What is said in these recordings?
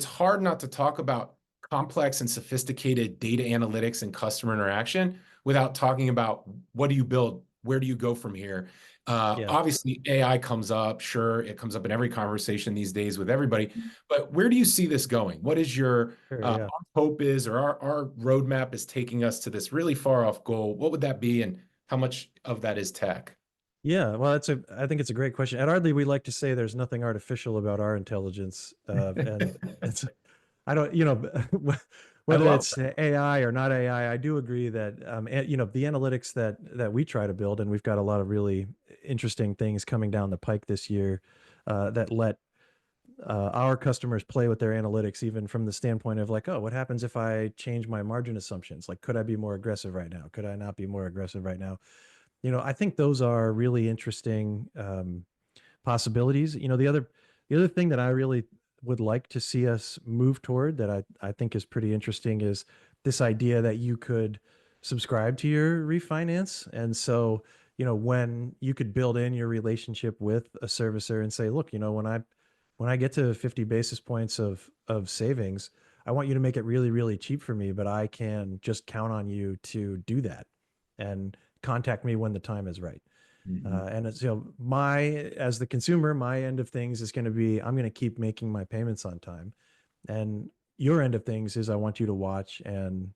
it's hard not to talk about complex and sophisticated data analytics and customer interaction without talking about what do you build? Where do you go from here? Yeah, Obviously, AI comes up. Sure, it comes up in every conversation these days with everybody. But where do you see this going? What is your sure, yeah. our hope is, or our roadmap is taking us to this really far off goal? What would that be, and how much of that is tech? Yeah, well, I think it's a great question. At Ardley, we like to say there's nothing artificial about our intelligence. And it's, I don't, I whether love it's that. AI or not AI, I do agree that, the analytics that we try to build, and we've got a lot of really interesting things coming down the pike this year, that let our customers play with their analytics, even from the standpoint of like, oh, what happens if I change my margin assumptions? Like, could I be more aggressive right now? Could I not be more aggressive right now? I think those are really interesting possibilities. The other thing that I really would like to see us move toward that I think is pretty interesting is this idea that you could subscribe to your refinance. And so, when you could build in your relationship with a servicer and say, look, when I get to 50 basis points of savings, I want you to make it really, really cheap for me, but I can just count on you to do that and contact me when the time is right. Mhm. And it's, my, as the consumer, my end of things is going to be, I'm going to keep making my payments on time. And your end of things is I want you to watch and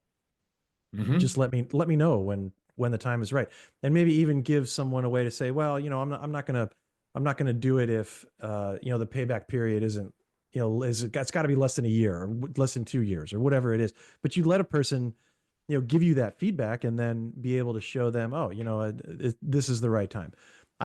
just Mhm. let me know when the time is right. And maybe even give someone a way to say, well, I'm not gonna do it if the payback period isn't, it's got to be less than a year or less than 2 years or whatever it is. But you let a person give you that feedback and then be able to show them, oh, this is the right time.